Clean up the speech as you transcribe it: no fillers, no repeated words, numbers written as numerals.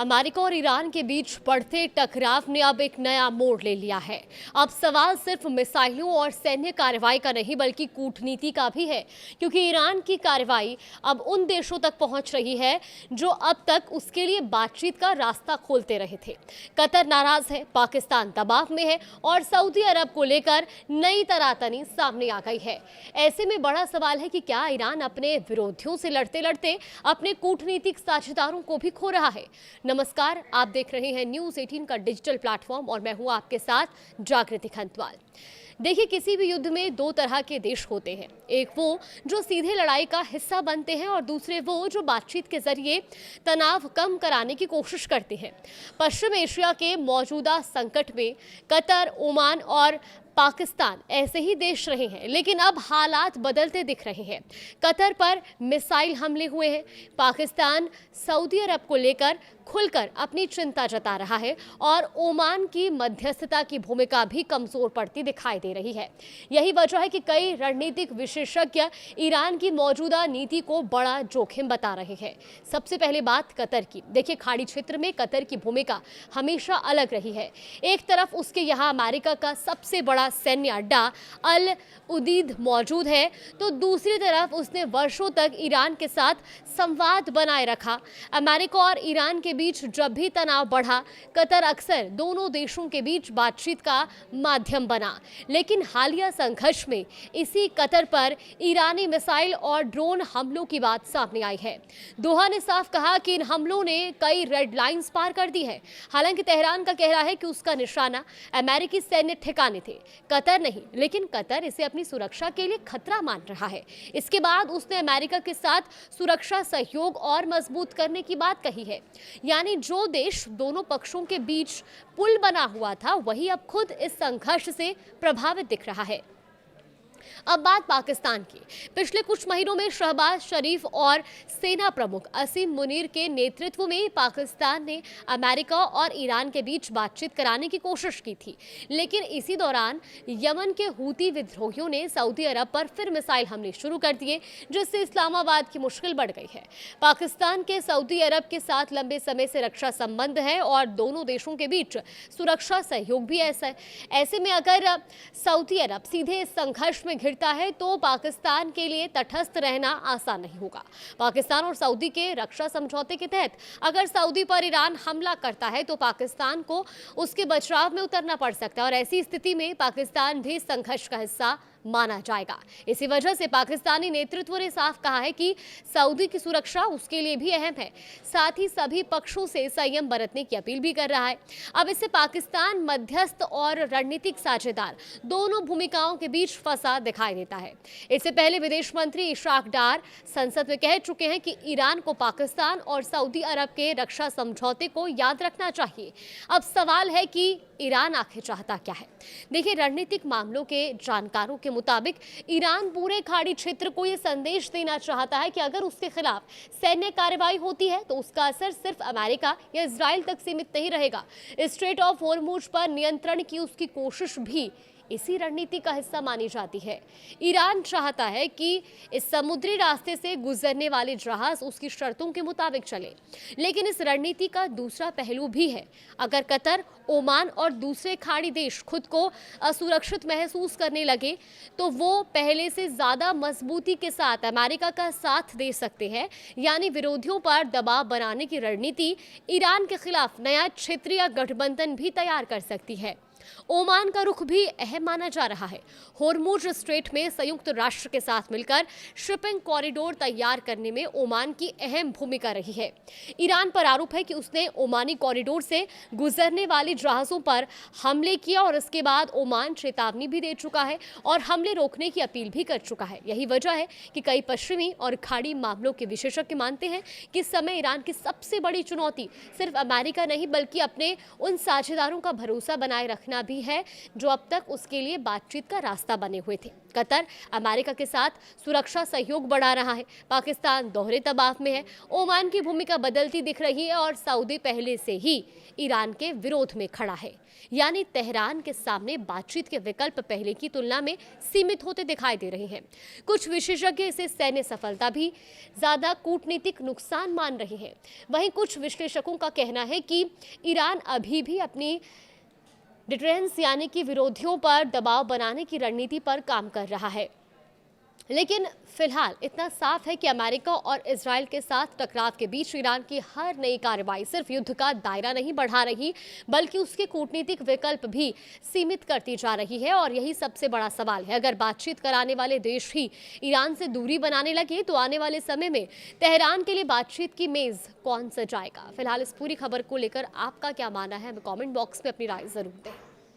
America और Iran के बीच बढ़ते टकराव ने अब एक नया मोड़ ले लिया है। अब सवाल सिर्फ मिसाइलों और सैन्य कार्रवाई का नहीं बल्कि कूटनीति का भी है, क्योंकि ईरान की कार्रवाई अब उन देशों तक पहुंच रही है जो अब तक उसके लिए बातचीत का रास्ता खोलते रहे थे। कतर नाराज है, पाकिस्तान दबाव में है और सऊदी अरब को लेकर नई तनातनी सामने आ गई है। ऐसे में बड़ा सवाल है कि क्या ईरान अपने विरोधियों से लड़ते लड़ते अपने कूटनीतिक साझेदारों को भी खो रहा है। नमस्कार, आप देख रहे हैं न्यूज़ 18 का डिजिटल प्लेटफॉर्म और मैं हूं आपके साथ जागृति खंतवाल। देखिए, किसी भी युद्ध में दो तरह के देश होते हैं। एक वो जो सीधे लड़ाई का हिस्सा बनते हैं और दूसरे वो जो बातचीत के जरिए तनाव कम कराने की कोशिश करते हैं। पश्चिम एशिया के मौजूदा संकट में कतर, ओमान और पाकिस्तान ऐसे ही देश रहे हैं, लेकिन अब हालात बदलते दिख रहे हैं। कतर पर मिसाइल हमले हुए हैं। पाकिस्तान सऊदी अरब को लेकर खुलकर अपनी चिंता जता रहा है और ओमान की मध्यस्थता की भूमिका भी कमजोर पड़ती दिखाई दे रही है। यही वजह है कि कई रणनीतिक विशेषज्ञ ईरान की मौजूदा नीति को बड़ा जोखिम बता रहे हैं। सबसे पहले बात कतर की। देखिए, खाड़ी क्षेत्र में कतर की भूमिका हमेशा अलग रही है। एक तरफ उसके यहाँ अमेरिका का सबसे बड़ा सैन्य अड्डा अल उदीद मौजूद है, तो दूसरी तरफ उसने वर्षों तक ईरान के साथ संवाद बनाए रखा। अमेरिका और ईरान के बीच जब भी तनाव बढ़ा, कतर अक्सर दोनों देशों के बीच बातचीत का माध्यम बना। लेकिन हालिया संघर्ष में इसी कतर पर ईरानी मिसाइल और ड्रोन हमलों की बात सामने आई है। दोहा ने साफ कहा कि इन हमलों ने कई रेड लाइंस पार कर दी है। हालांकि तेहरान का कहना है कि उसका निशाना अमेरिकी सैन्य ठिकाने थे, कतर नहीं, लेकिन कतर इसे अपनी सुरक्षा के लिए खतरा मान रहा है। इसके बाद उसने अमेरिका के साथ सुरक्षा सहयोग और मजबूत करने की बात कही है। यानी जो देश दोनों पक्षों के बीच पुल बना हुआ था, वही अब खुद इस संघर्ष से प्रभावित दिख रहा है। अब बात पाकिस्तान की। पिछले कुछ महीनों में शहबाज शरीफ और सेना प्रमुख असीम मुनीर के नेतृत्व में पाकिस्तान ने अमेरिका और ईरान के बीच बातचीत कराने की कोशिश की थी, लेकिन इसी दौरान यमन के हूती विद्रोहियों ने सऊदी अरब पर फिर मिसाइल हमले शुरू कर दिए, जिससे इस्लामाबाद की मुश्किल बढ़ गई है। पाकिस्तान के सऊदी अरब के साथ लंबे समय से रक्षा संबंध है और दोनों देशों के बीच सुरक्षा सहयोग भी ऐसा है। ऐसे में अगर सऊदी अरब सीधे इस संघर्ष में घिरता है तो पाकिस्तान के लिए तटस्थ रहना आसान नहीं होगा। पाकिस्तान और सऊदी के रक्षा समझौते के तहत अगर सऊदी पर ईरान हमला करता है तो पाकिस्तान को उसके बचाव में उतरना पड़ सकता है और ऐसी स्थिति में पाकिस्तान भी संघर्ष का हिस्सा माना जाएगा। इसी वजह से पाकिस्तानी नेतृत्व ने साफ कहा है कि सऊदी की सुरक्षा उसके लिए भी अहम है। साथ ही सभी पक्षों से संयम बरतने की अपील भी कर रहा है। अब इससे पाकिस्तान मध्यस्थ और रणनीतिक साझेदार दोनों भूमिकाओं के बीच फंसा दिखाई देता है। इससे पहले विदेश मंत्री इशाक डार संसद में कह चुके हैं कि ईरान को पाकिस्तान और सऊदी अरब के रक्षा समझौते को याद रखना चाहिए। अब सवाल है कि ईरान आखिर चाहता क्या है। देखिए, रणनीतिक मामलों के जानकारों के मुताबिक ईरान पूरे खाड़ी क्षेत्र को यह संदेश देना चाहता है कि अगर उसके खिलाफ सैन्य कार्रवाई होती है तो उसका असर सिर्फ अमेरिका या इजराइल तक सीमित नहीं रहेगा। स्ट्रेट ऑफ होर्मुज पर नियंत्रण की उसकी कोशिश भी इसी रणनीति का हिस्सा मानी जाती है। ईरान चाहता है कि इस समुद्री रास्ते से गुजरने वाले जहाज उसकी शर्तों के मुताबिक चले। लेकिन इस रणनीति का दूसरा पहलू भी है। अगर कतर, ओमान और दूसरे खाड़ी देश खुद को असुरक्षित महसूस करने लगे तो वो पहले से ज्यादा मजबूती के साथ अमेरिका का साथ दे सकते हैं। यानी विरोधियों पर दबाव बनाने की रणनीति ईरान के खिलाफ नया क्षेत्रीय गठबंधन भी तैयार कर सकती है। ओमान का रुख भी अहम माना जा रहा है। होर्मुज स्ट्रेट में संयुक्त राष्ट्र के साथ मिलकर शिपिंग कॉरिडोर तैयार करने में ओमान की अहम भूमिका रही है। ईरान पर आरोप है कि उसने ओमानी कॉरिडोर से गुजरने वाले जहाजों पर हमले किया और इसके बाद ओमान चेतावनी भी दे चुका है और हमले रोकने की अपील भी कर चुका है। यही वजह है कि कई पश्चिमी और खाड़ी मामलों के विशेषज्ञ मानते हैं कि इस समय ईरान की सबसे बड़ी चुनौती सिर्फ अमेरिका नहीं बल्कि अपने उन साझेदारों का भरोसा बनाए रखना देखना भी है जो अब तक उसके लिए बातचीत का रास्ता बने हुए थे। कतर अमेरिका के साथ सुरक्षा सहयोग बढ़ा रहा है, पाकिस्तान दोहरे दबाव में है, ओमान की भूमिका बदलती दिख रही है और सऊदी पहले से ही ईरान के विरोध में खड़ा है। यानी तेहरान के सामने बातचीत के विकल्प पहले की तुलना में सीमित होते दिखाई दे रहे हैं। कुछ विशेषज्ञ इसे सैन्य सफलता भी ज्यादा कूटनीतिक नुकसान मान रहे हैं। वहीं कुछ विश्लेषकों का कहना है कि ईरान अभी भी अपनी डिटरेंस यानी कि विरोधियों पर दबाव बनाने की रणनीति पर काम कर रहा है। लेकिन फिलहाल इतना साफ है कि अमेरिका और इजराइल के साथ टकराव के बीच ईरान की हर नई कार्रवाई सिर्फ युद्ध का दायरा नहीं बढ़ा रही, बल्कि उसके कूटनीतिक विकल्प भी सीमित करती जा रही है। और यही सबसे बड़ा सवाल है। अगर बातचीत कराने वाले देश ही ईरान से दूरी बनाने लगे तो आने वाले समय में तेहरान के लिए बातचीत की मेज कौन सजाएगा? फिलहाल इस पूरी खबर को लेकर आपका क्या मानना है? हमें कॉमेंट बॉक्स में अपनी राय जरूर दें।